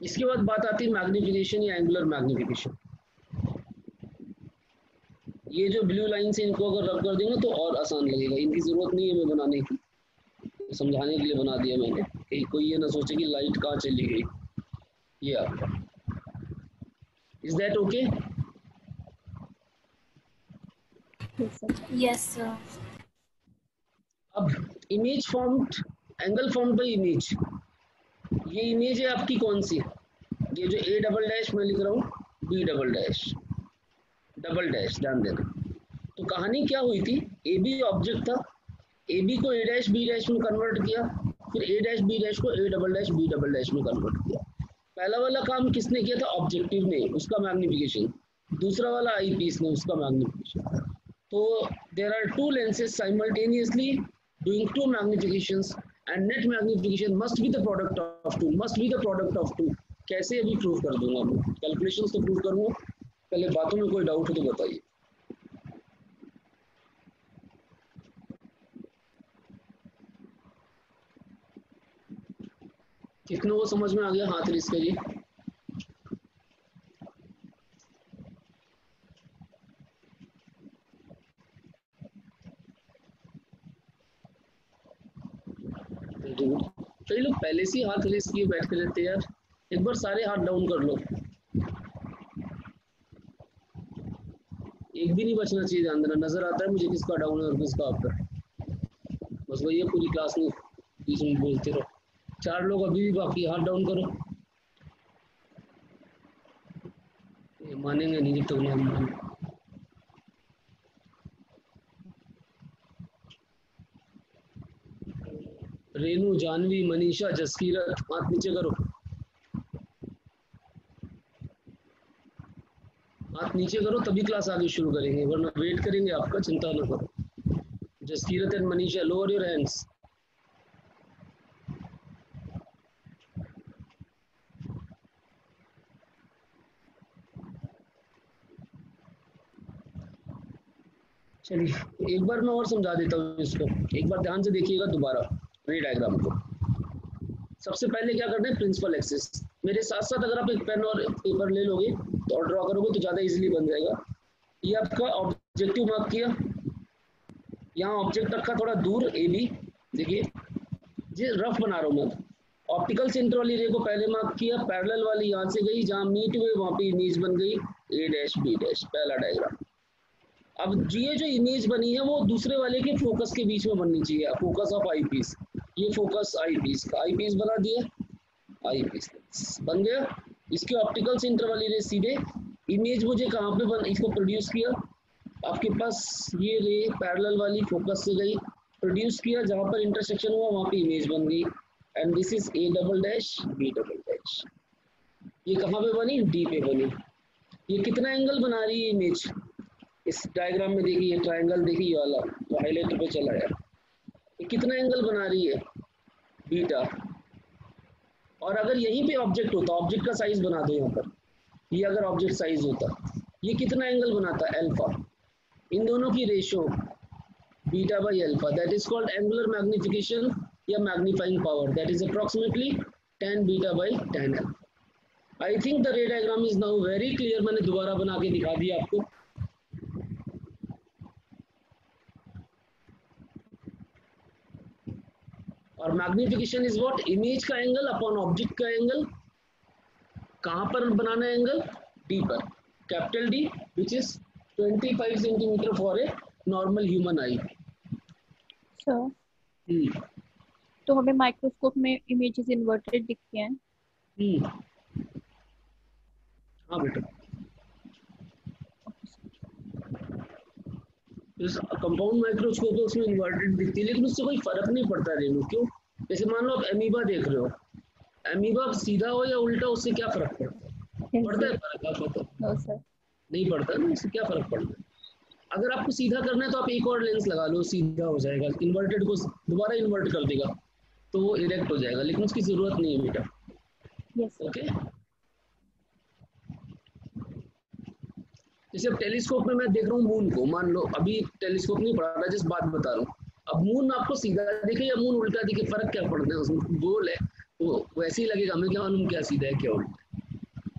Speaker 1: इसके बाद बात आती है मैग्निफिकेशन या एंगुलर मैग्निफिकेशन। ये जो ब्लू लाइन से इनको अगर रब कर देंगे तो और आसान लगेगा, इनकी जरूरत नहीं है मैं बनाने की, समझाने के लिए बना दिया मैंने, कि कोई ये ना सोचे कि लाइट कहाँ चली गई। ये आपका, is that okay?
Speaker 2: Yes sir.
Speaker 1: अब image formed, angle formed by image, ये इमेज है आपकी कौन सी, ये जो ए डबल डैश मैं लिख रहा हूँ, B double dash, double dash, ध्यान देना। तो कहानी क्या हुई थी, ए बी ऑब्जेक्ट था, ए बी को ए डैश बी डैश में कन्वर्ट किया, फिर ए डैश बी डैश को A double dash B double dash में कन्वर्ट किया। पहला वाला काम किसने किया था, ऑब्जेक्टिव ने, उसका मैग्निफिकेशन, दूसरा वाला आई पीस ने, उसका मैग्निफिकेशन। तो there are two lenses simultaneously doing two magnifications and net magnification must be the product of two, must be the product of two. कैसे अभी प्रूव कर दूंगा मैं, कैलकुलेशंस तो प्रूव करूंगा, पहले बातों में कोई डाउट हो तो बताइए। कितनों को समझ में आ गया, हाथ रेस करिए। कई लोग पहले से ही हाथ रेस किए बैठ के रहते हैं यार, एक बार सारे हाथ डाउन कर लो, एक भी नहीं बचना चाहिए, ध्यान देना। नजर आता है मुझे किसका डाउन है और किसका अप है, बस वही है, पूरी क्लास में बीच में बोलते रहो। 4 लोग अभी भी बाकी, हाथ डाउन करो, ये मानेंगे नहीं जब तक ना हम माने। रेनू, जानवी, मनीषा, जसकीरत, हाथ नीचे करो, हाथ नीचे करो, तभी क्लास आगे शुरू करेंगे, वरना वेट करेंगे आपका, चिंता ना करो। Jaskirat and Manisha, lower your hands. चलिए एक बार मैं और समझा देता हूँ इसको, एक बार ध्यान से देखिएगा दोबारा रे डायग्राम को। सबसे पहले क्या करना है, प्रिंसिपल एक्सिस। मेरे साथ साथ अगर आप एक पेन और पेपर ले लोगे तो और ड्रॉ करोगे तो ज़्यादा इजीली बन जाएगा। ये आपका ऑब्जेक्टिव मार्क किया, यहाँ ऑब्जेक्ट रखा थोड़ा दूर ए बी, देखिए ये रफ बना रहा हूँ मैं। ऑप्टिकल सेंटर वाली रे को पहले मार्क किया, पैरेलल वाली यहाँ से गई, जहाँ मीट हुए वहाँ पे इमेज बन गई ए डैश बी डैश, पहला डायग्राम। अब ये जो इमेज बनी है वो दूसरे वाले के फोकस के बीच में बननी चाहिए, फोकस ऑफ आई पीस, ये फोकस आई पीस का, आई पीस बना दिया, आई पीस बन गया। इसके ऑप्टिकल सेंटर वाली रे सीधे इमेज मुझे कहाँ पे बन, इसको प्रोड्यूस किया, आपके पास ये रे पैरेलल वाली फोकस से गई, प्रोड्यूस किया, जहाँ पर इंटरसेक्शन हुआ वहाँ पे इमेज बन गई, and this is A double dash B double dash. ये कहाँ पे बनी, डी पे बनी। ये कितना एंगल बना रही है इमेज, इस डायग्राम में देखिए, ये ट्रायंगल देखिए, ये वाला तो हाईलाइटर पे चला है, ये कितना एंगल बना रही है, बीटा। और अगर यहीं पे ऑब्जेक्ट होता, ऑब्जेक्ट का साइज बना दो यहाँ पर, ये अगर ऑब्जेक्ट साइज होता, ये कितना एंगल बनाता, अल्फा। इन दोनों की ratio beta by alpha, that is called angular magnification या magnifying power, that is approximately 10 beta by 10 alpha. I think the ray diagram is now very clear, मैंने दोबारा बना के दिखा दिया आपको। और मैग्निफिकेशन इज व्हाट, इमेज का एंगल अपॉन ऑब्जेक्ट का एंगल। कहां पर बनाना है एंगल, डी पर, capital D, which is 25 centimetre for a normal human eye.
Speaker 2: Sir तो हमें माइक्रोस्कोप में इमेजेस इन्वर्टेड दिखते हैं।
Speaker 1: हाँ बेटा, कंपाउंड माइक्रोस्कोप है उसमें इन्वर्टेड दिखती है, लेकिन उससे कोई फर्क नहीं पड़ता रेनू। क्यों, जैसे मान लो आप एमीबा देख रहे हो, एमीबा सीधा हो या उल्टा, उससे क्या फर्क पड़ता है, पड़ता है फर्क, आपको तो नहीं पड़ता ना, इससे क्या फर्क पड़ता है। अगर आपको सीधा करना है तो आप एक और लेंस लगा लो, सीधा हो जाएगा। इन्वर्टेड को दोबारा इन्वर्ट कर देगा तो वो इरेक्ट हो जाएगा, लेकिन उसकी जरूरत नहीं है बेटा।
Speaker 2: यस
Speaker 1: ओके, जैसे अब टेलीस्कोप में मैं देख रहा हूँ मून को, मान लो अभी टेलीस्कोप नहीं पड़ा रहा, जिस बात बता रहा हूँ, अब मून आपको सीधा दिखे या मून उल्टा दिखे, फर्क क्या पड़ता है उसमें, गोल है तो वैसे ही लगेगा, हमें क्या मालूम क्या सीधा है क्या उल्टा है,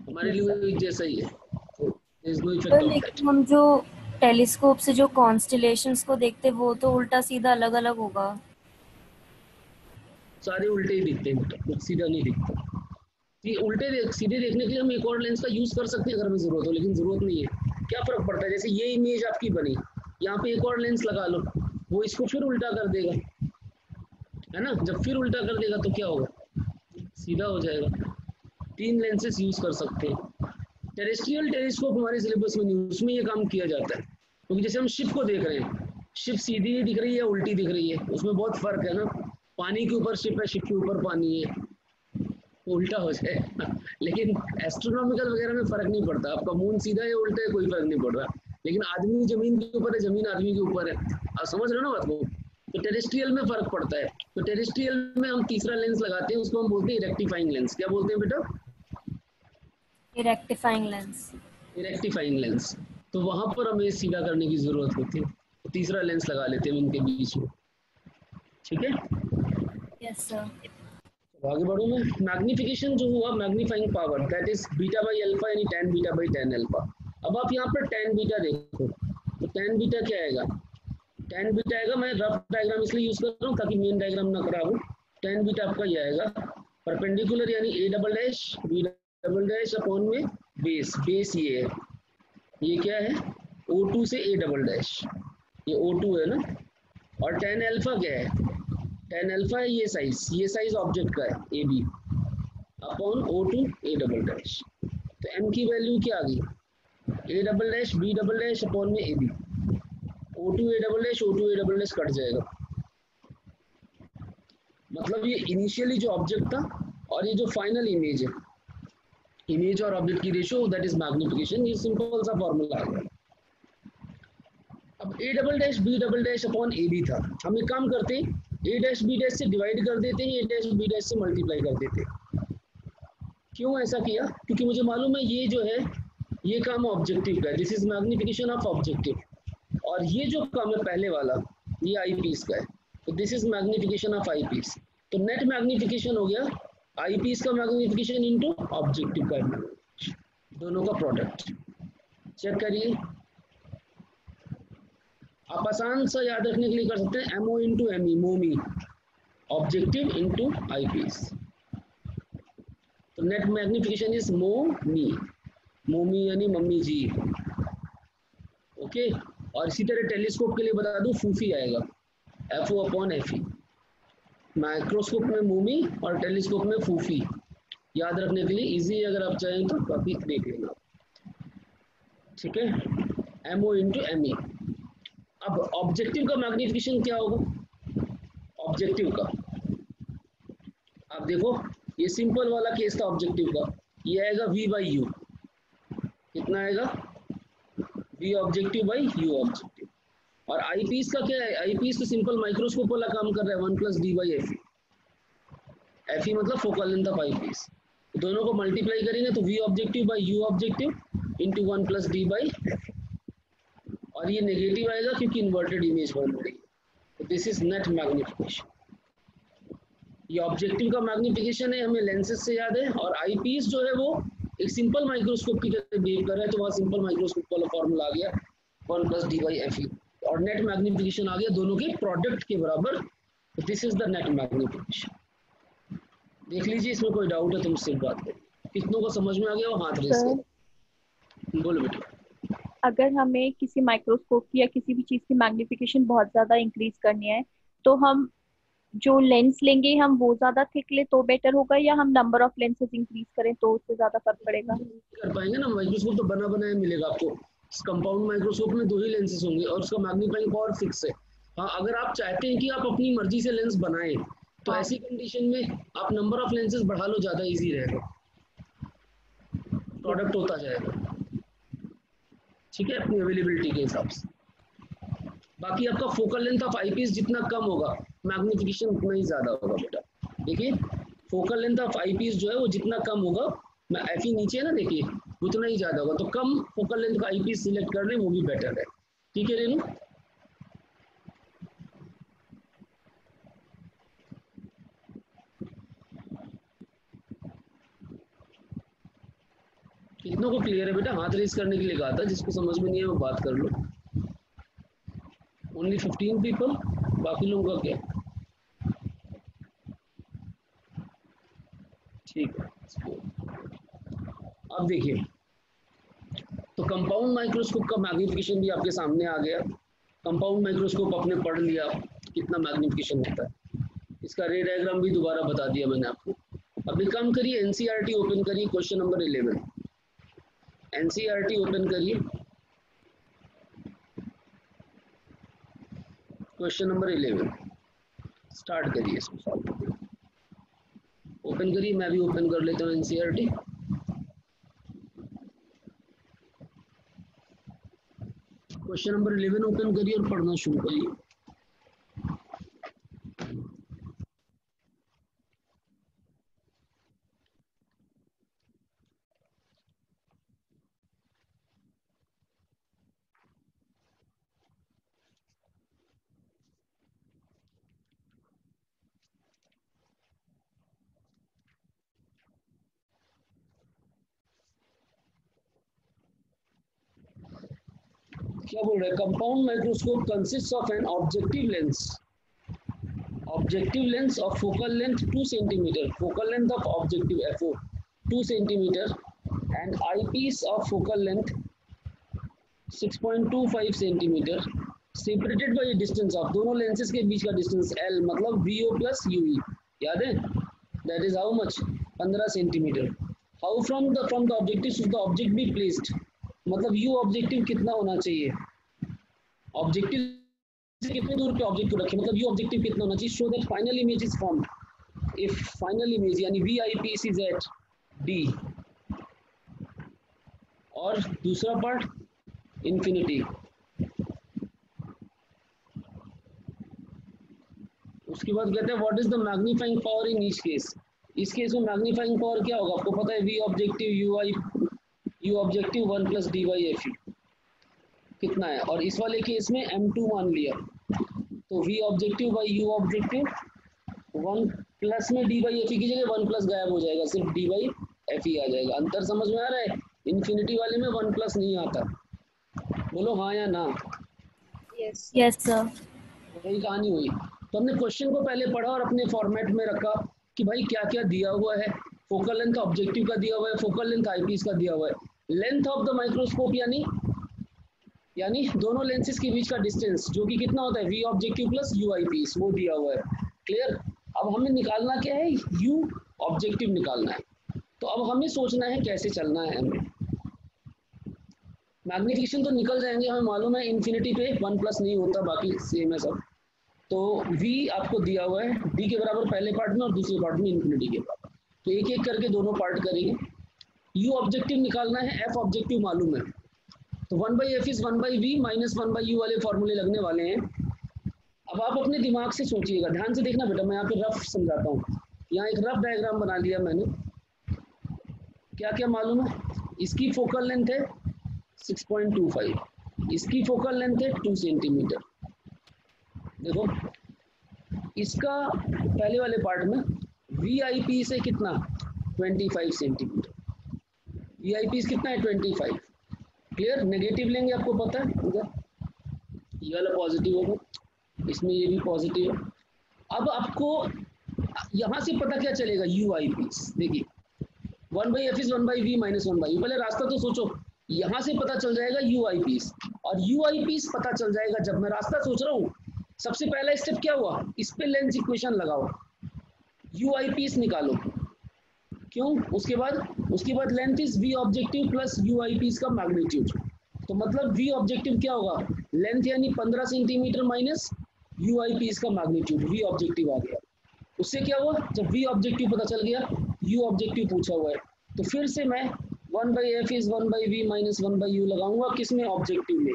Speaker 1: हमारे लिए जैसा ही है, तो there's no effect of that।
Speaker 3: लेकिन हम जो टेलीस्कोप से जो कॉन्स्टेलेशंस को देखते वो तो उल्टा सीधा अलग अलग होगा।
Speaker 1: सारे उल्टे ही दिखते हैं बेटा, कुछ सीधा नहीं दिखता। ये सीधे देखने के लिए हम एक और लेंस का यूज कर सकते हैं अगर हमें जरूरत हो, लेकिन जरूरत नहीं है। क्या फर्क पड़ता है, जैसे ये इमेज आपकी बनी, यहाँ पे एक और लेंस लगा लो, वो इसको फिर उल्टा कर देगा, है ना। जब फिर उल्टा कर देगा तो क्या होगा, सीधा हो जाएगा। 3 लेंसेस यूज कर सकते हैं। टेरेस्ट्रियल टेलीस्कोप हमारे सिलेबस में नहीं, उसमें ये काम किया जाता है, क्योंकि जैसे हम शिप को देख रहे हैं, शिप सीधी दिख रही है या उल्टी दिख रही है, उसमें बहुत फर्क है ना। पानी के ऊपर शिप है, शिप के ऊपर पानी है, उल्टा हो जाए। लेकिन एस्ट्रोनॉमिकल वगैरह में फर्क नहीं पड़ता, आपका मून सीधा है उल्टा है कोई फर्क नहीं पड़ रहा। लेकिन आदमी जमीन के ऊपर है, जमीन आदमी के ऊपर है, आप समझ रहे हो ना बात को। तो टेरेस्ट्रियल में फर्क पड़ता है। तो टेरेस्ट्रियल में हम तीसरा लेंस लगाते हैं, उसको हम बोलते हैं रेक्टिफाइंग लेंस। क्या बोलते हैं बेटा,
Speaker 3: रेक्टिफाइंग लेंस।
Speaker 1: Rectifying lens. तो वहां पर हमें सीधा करने की जरूरत होती है, तो तीसरा लेंस लगा लेते हैं इनके बीच में, ठीक है।
Speaker 3: Yes sir.
Speaker 1: आगे बढ़ूं मैं। मैग्निफिकेशन जो हुआ, magnifying power, that is beta by alpha यानी tan beta by tan alpha. अब आप यहाँ पर tan बीटा देखो, तो tan बीटा क्या आएगा, tan बीटा आएगा, मैं रफ डायग्राम इसलिए यूज कर रहा हूँ ताकि मेन डायग्राम ना खराब हो। tan बीटा आपका ये आएगा परपेंडिकुलर यानी a double dash b double dash upon में बेस, बेस ये है, ये क्या है O2 से a डबल डैश, ये O2 है ना। और tan अल्फा क्या है, tan अल्फा है ये साइज ऑब्जेक्ट का है A B upon O2 a double dash. तो m की वैल्यू क्या आ गई, a double dash b double dash upon में A B, O2 a double dash O2 a double dash cut जाएगा। मतलब ये इनिशियली जो ऑब्जेक्ट था और ये जो फाइनल इमेज है, इमेज और ऑब्जेक्ट की रेशियो, दैट इज मैग्निफिकेशन। ये सिंपल सा फॉर्मूला आ गया। अब a double dash b double dash upon A B था, हम एक काम करते हैं a डैश b डैश से डिवाइड कर देते हैं, a डैश b डैश से मल्टीप्लाई कर देते हैं। क्यों ऐसा किया, क्योंकि मुझे मालूम है ये जो है ये काम ऑब्जेक्टिव का है, this is magnification of objective, और ये जो काम है पहले वाला ये आई पीस का है, तो this is magnification of eyepiece. तो नेट मैग्निफिकेशन हो गया आई पीस का मैग्निफिकेशन इनटू ऑब्जेक्टिव का मैग्निफिकेशन, दोनों का प्रोडक्ट। चेक करिए, आप आसान सा याद रखने के लिए कर सकते हैं MO इंटू ME, मोमी, ऑब्जेक्टिव इंटू आई पीस। तो नेट मैग्निफिकेशन इज मोमी, मोमी यानी मम्मी जी, ओके। और इसी तरह टेलीस्कोप के लिए बता दूं फूफी आएगा, FO अपॉन FE। माइक्रोस्कोप में मोमी और टेलीस्कोप में फूफी, याद रखने के लिए इजी, अगर आप चाहें तो काफी देख लेना, ठीक है। MO into ME। अब ऑब्जेक्टिव का मैग्निफिकेशन क्या होगा, ऑब्जेक्टिव का आप देखो, ये सिंपल वाला केस था ऑब्जेक्टिव का, ये आएगा V बाई यू, कितना आएगा V objective by U objective. और आई पीस का क्या है, आई पीस तो सिंपल माइक्रोस्कोप वाला काम कर रहा है, 1 plus D by FE, FE मतलब focal length of eyepiece. दोनों को मल्टीप्लाई करेंगे तो V objective by U objective into 1 plus D by FE, और ये नेगेटिव आएगा क्योंकि इन्वर्टेड इमेज बन रही है। तो दिस इज नेट मैग्निफिकेशन। ये ऑब्जेक्टिव का मैग्निफिकेशन है, हमें लेंसेज से याद है। और आई पीस जो है वो एक सिंपल माइक्रोस्कोप की तरह बिहेव कर रहा है, तो वहाँ सिंपल माइक्रोस्कोप वाला फॉर्मूला आ गया 1 प्लस D बाई FE, और नेट मैग्निफिकेशन आ गया दोनों के प्रोडक्ट के बराबर। तो this is the net magnification. देख लीजिए, इसमें कोई डाउट है तो मुझसे बात करें। कितनों को समझ में आ गया वो हाथ रेस करें, बोलो बेटा।
Speaker 2: अगर हमें किसी माइक्रोस्कोप की या किसी भी चीज की मैग्निफिकेशन बहुत ज्यादा इंक्रीज करनी है, तो हम जो लेंस लेंगे हम वो ज्यादा थिक ले तो बेटर होगा, या हम नंबर ऑफ लेंसेज इंक्रीज करें तो उससे ज्यादा फर्क पड़ेगा?
Speaker 1: कर पाएंगे ना, माइक्रोस्कोप तो बना बनाया मिलेगा आपको। इस कंपाउंड माइक्रोस्कोप में 2 ही लेंसेज होंगे और उसका मैग्नीफाइंग पावर फिक्स है। हाँ, अगर आप चाहते हैं कि आप अपनी मर्जी से लेंस बनाएं तो ऐसी कंडीशन में आप नंबर ऑफ लेंसेज बढ़ा लो, ज्यादा इजी रहेगा, प्रोडक्ट होता जाएगा। ठीक है, अपनी अवेलेबिलिटी के हिसाब से। बाकी आपका फोकल लेंथ ऑफ आईपीस जितना कम होगा मैग्निफिकेशन उतना ही ज्यादा होगा बेटा। देखिए फोकल लेंथ ऑफ आईपीस जो है वो जितना कम होगा, मैं एफ नीचे है ना, देखिए उतना ही ज्यादा होगा। तो कम फोकल लेंथ का आईपीस सिलेक्ट कर लें, वो भी बेटर है। ठीक है रेनू, कितनों को क्लियर है बेटा? हाथ रेस करने के लिए कहा था, जिसको समझ में नहीं है वो बात कर लो। ओनली 15 पीपल, बाकी लोगों का क्या? ठीक है। अब देखिए, तो कंपाउंड माइक्रोस्कोप का मैग्निफिकेशन भी आपके सामने आ गया। कंपाउंड माइक्रोस्कोप आपने पढ़ लिया कितना मैग्निफिकेशन होता है, इसका रे डायग्राम भी दोबारा बता दिया मैंने आपको। अब एक काम करिए, एनसीईआरटी ओपन करिए, क्वेश्चन नंबर 11। एनसीईआरटी ओपन करिए, क्वेश्चन नंबर 11 स्टार्ट करिए, इसको सॉल्व करिए। ओपन करिए, मैं भी ओपन कर लेता हूँ एनसीईआरटी। क्वेश्चन नंबर 11 ओपन करिए और पढ़ना शुरू करिए। क्या बोल रहे हैं? Compound microscope consist of an objective lens of focal length 2 centimetre, focal length of objective FO 2 centimetre and eyepiece of focal length 6.25 centimetre separated by distance of, दोनों लेंसेज के बीच का डिस्टेंस L, मतलब VO प्लस UE, याद है? That is how much? 15 centimetre. How from the objective should the object be placed, मतलब U objective कितना होना चाहिए, ऑब्जेक्टिव से कितने दूर पे ऑब्जेक्ट को रखें, मतलब U ऑब्जेक्टिव कितना होना चाहिए, so that final image is formed. If final image यानी V eyepiece is at D, और दूसरा पार्ट इंफिनिटी। उसके बाद कहते हैं what is the magnifying power in each case. इस केस में मैग्नीफाइंग पावर क्या होगा आपको पता है? V objective U objective 1 plus D by F कितना है, और इस वाले केस में M2 मान लिया, तो V objective by U objective 1 plus में डी बाई एफ की जगह 1 प्लस गायब हो जाएगा, सिर्फ डी बाई एफ आ जाएगा। अंतर समझ में आ रहा है? इन्फिनिटी वाले में 1 प्लस नहीं आता। बोलो हाँ या ना?
Speaker 3: Yes sir.
Speaker 1: वही कहानी हुई। तो हमने क्वेश्चन को पहले पढ़ा और अपने फॉर्मेट में रखा कि भाई क्या क्या दिया हुआ है। फोकल लेंथ ऑब्जेक्टिव का दिया हुआ है, फोकल लेंथ आईपीस का दिया हुआ है, लेंथ ऑफ द माइक्रोस्कोप यानी दोनों लेंसेज के बीच का डिस्टेंस जो कि कितना होता है, V objective plus U eyepiece, वो दिया हुआ है। क्लियर? अब हमें निकालना क्या है? U ऑब्जेक्टिव निकालना है। तो अब हमें सोचना है कैसे चलना है। हमें मैग्निफिकेशन तो निकल जाएंगे, हमें मालूम है इन्फिनिटी पे 1 प्लस नहीं होता, बाकी सेम है सब। तो V आपको दिया हुआ है D के बराबर पहले पार्ट में और दूसरे पार्ट में इन्फिनिटी के बराबर, तो एक एक करके दोनों पार्ट करेंगे। U ऑब्जेक्टिव निकालना है, F ऑब्जेक्टिव मालूम है, तो 1/f is 1/v minus 1/u वाले फॉर्मूले लगने वाले हैं। अब आप अपने दिमाग से सोचिएगा, ध्यान से देखना बेटा, मैं यहाँ पे रफ समझाता हूँ। यहाँ एक रफ डायग्राम बना लिया मैंने। क्या क्या मालूम है? इसकी फोकल लेंथ है 6.25, इसकी फोकल लेंथ है 2 सेंटीमीटर। देखो इसका पहले वाले पार्ट में VIP से कितना 25 सेंटीमीटर, VIP कितना है 25। क्लियर? नेगेटिव लेंगे आपको पता है, इधर ये वाला पॉजिटिव होगा, इसमें ये भी पॉजिटिव है। अब आपको यहाँ से पता क्या चलेगा? U eyepiece. देखिए 1/f is 1/v minus 1/u। पहले रास्ता तो सोचो, यहाँ से पता चल जाएगा U आईपीस, और U आईपीस पता चल जाएगा जब मैं रास्ता सोच रहा हूँ। सबसे पहला स्टेप क्या हुआ? इस पे लेंस इक्वेशन लगाओ, U आईपीस निकालो। क्यों? उसके बाद length is V objective plus U eyepiece का मैग्नीट्यूड। तो मतलब V ऑब्जेक्टिव क्या होगा? लेंथ यानी 15 सेंटीमीटर माइनस U आईपीस का मैग्नीट्यूड, V ऑब्जेक्टिव आ गया। उससे क्या हुआ? जब V ऑब्जेक्टिव पता चल गया, U ऑब्जेक्टिव पूछा हुआ है, तो फिर से मैं 1/f is 1/v minus 1/u लगाऊंगा किसमें, ऑब्जेक्टिव में,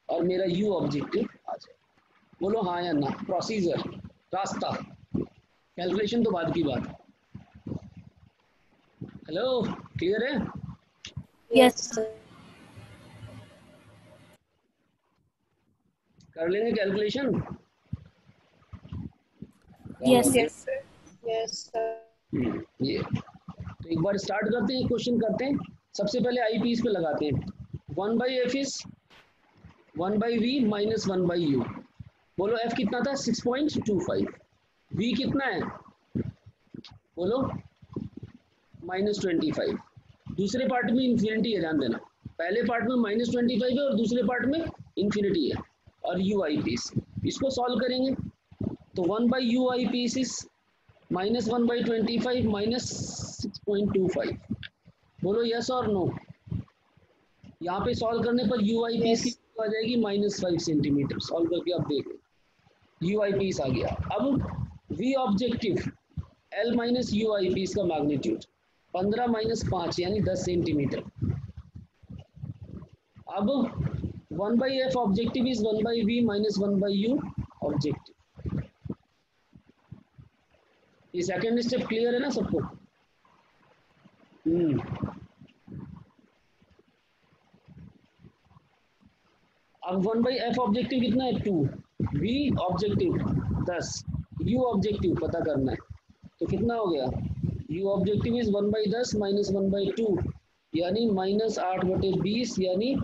Speaker 1: और मेरा u ऑब्जेक्टिव आ जाए। बोलो हाँ या ना। प्रोसीजर, रास्ता, कैलकुलेशन तो बाद की बात है। हेलो, क्लियर है?
Speaker 3: Yes sir.
Speaker 1: कर लेंगे कैलकुलेशन?
Speaker 3: यस
Speaker 1: ये तो एक बार स्टार्ट करते हैं, क्वेश्चन करते हैं। सबसे पहले आई पीस पे लगाते हैं। 1/f is 1/v minus 1/u। बोलो f कितना था, 6.25। v कितना है, बोलो -25। दूसरे पार्ट में इन्फिनिटी है, ध्यान देना। पहले पार्ट में -25 है और दूसरे पार्ट में इन्फिनिटी है, और u आई पीस। इसको सॉल्व करेंगे तो 1/u I piece is -1/25 minus 6.25। बोलो यस और नो। यहाँ पे सॉल्व करने पर यू आई पीस की आ जाएगी -5 सेंटीमीटर। सॉल्व करके आप देख लो, यू आई पीस आ गया। अब V objective L minus u eyepiece का मैग्नीट्यूड 15 - 5 यानी 10 सेंटीमीटर। अब 1/f objective is 1/v minus 1/u objective. ये सेकेंड स्टेप क्लियर है ना सबको? अब 1/f ऑब्जेक्टिव कितना है, 2, v ऑब्जेक्टिव 10, u ऑब्जेक्टिव पता करना है, तो कितना हो गया, u ऑब्जेक्टिव इज 1/10 माइनस 1/2 यानी -8/20 यानी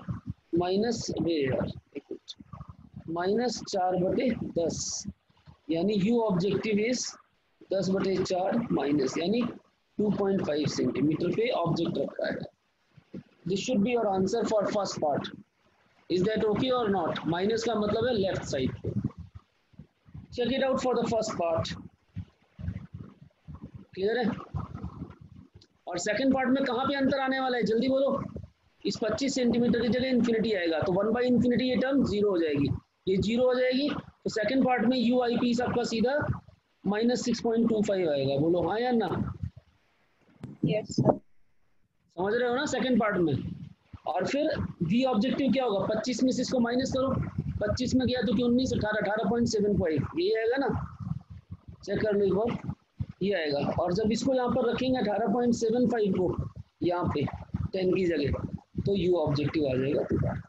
Speaker 1: -4/10 यानी u ऑब्जेक्टिव इज 10/4 माइनस यानी 2.5 सेंटीमीटर पे ऑब्जेक्ट रखा है। This should be your answer for first part. Is that okay और नॉट? माइनस का मतलब है लेफ्ट साइड पे। Check it out for the first part. Clear है? और सेकंड पार्ट में कहाँ पे अंतर आने वाला है, जल्दी बोलो। इस 25 सेंटीमीटर की जगह इन्फिनिटी आएगा, तो 1/∞ ये टर्म 0 हो जाएगी, ये 0 हो जाएगी। तो सेकंड पार्ट में यू आई पीस आपका सीधा -6.25 आएगा। बोलो हाँ या ना?
Speaker 2: Yes sir.
Speaker 1: समझ रहे हो ना सेकंड पार्ट में? और फिर v ऑब्जेक्टिव क्या होगा, 25 में से इसको माइनस करो, 25 में गया तो कि 19 18 18.75 ये आएगा ना। चेक कर लो एक बार, ये आएगा। और जब इसको यहाँ पर रखेंगे 18.75 को यहाँ पे 10 की जगह, तो u ऑब्जेक्टिव आ जाएगा दोबारा।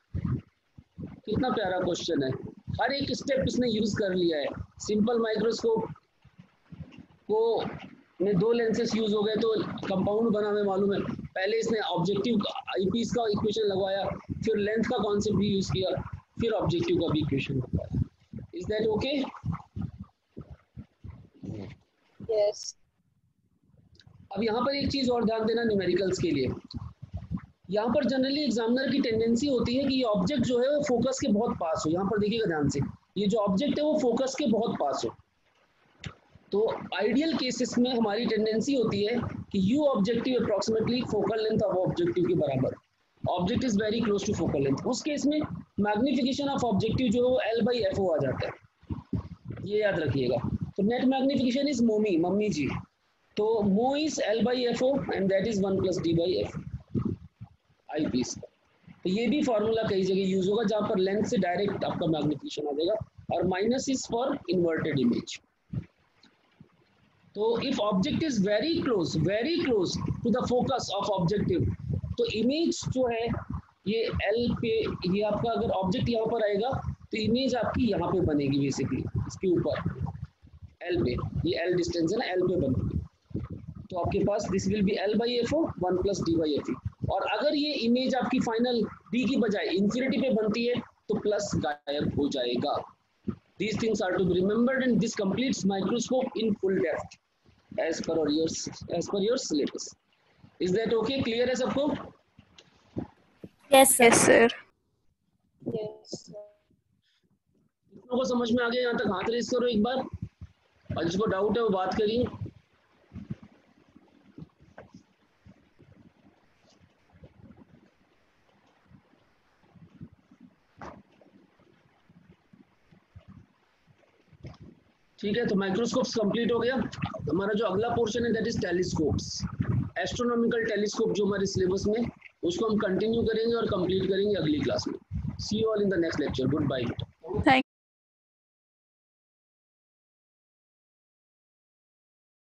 Speaker 1: कितना प्यारा क्वेश्चन है, हर एक स्टेप इसने यूज कर लिया है। सिंपल माइक्रोस्कोप को में 2 लेंसेस यूज हो गए तो कंपाउंड बना, हमें मालूम है। पहले इसने ऑब्जेक्टिव आईपीस का इक्वेशन लगवाया, फिर लेंथ का कॉन्सेप्ट भी यूज किया, फिर ऑब्जेक्टिव का भी इक्वेशन लगवाया। Is that okay?
Speaker 2: यस।
Speaker 1: अब यहाँ पर एक चीज और ध्यान देना न्यूमेरिकल्स के लिए। यहाँ पर जनरली एग्जामिनर की टेंडेंसी होती है कि ये ऑब्जेक्ट जो है वो फोकस के बहुत पास हो। यहाँ पर देखिएगा ध्यान से, ये जो ऑब्जेक्ट है वो फोकस के बहुत पास हो। तो आइडियल केसेस में हमारी टेंडेंसी होती है कि u objective approximately focal length of objective के बराबर, object is very close to focal length. उस केस में मैग्निफिकेशन ऑफ ऑब्जेक्टिव जो है L/FO आ जाता है, ये याद रखिएगा। तो नेट मैग्निफिकेशन इज मोमी, मम्मी जी। तो मो is L/FO and that is 1 + d/f eyepiece. तो ये भी फॉर्मूला कई जगह यूज होगा जहां पर लेंथ से डायरेक्ट आपका मैग्निफिकेशन आ जाएगा, और minus is for inverted image. तो if object is very close to the focus of objective, तो इमेज जो है ये L पे, ये आपका अगर ऑब्जेक्ट यहाँ पर आएगा तो इमेज आपकी यहाँ पे बनेगी, बेसिकली इसके ऊपर L पे, ये L डिस्टेंस है ना, L पे बनेगी। तो आपके पास this will be L/FO 1 + d/f। और अगर ये इमेज आपकी फाइनल D की बजाय इन्फिनिटी पे बनती है तो प्लस गायब हो जाएगा। These things are to be remembered and this completes microscope in full depth as per your syllabus. Is that okay? Clear है सबको?
Speaker 3: Yes sir.
Speaker 1: कितनों को समझ में आ गया? यहाँ तक हाथ रेस करो एक बार, और जिसको डाउट है वो बात करिए। ठीक है, तो माइक्रोस्कोप्स कंप्लीट हो गया। हमारा जो अगला पोर्शन है that is telescopes, astronomical telescope जो हमारे सिलेबस में उसको हम कंटिन्यू करेंगे और कंप्लीट करेंगे अगली क्लास में। See you all in the next lecture. Good bye.
Speaker 4: Thank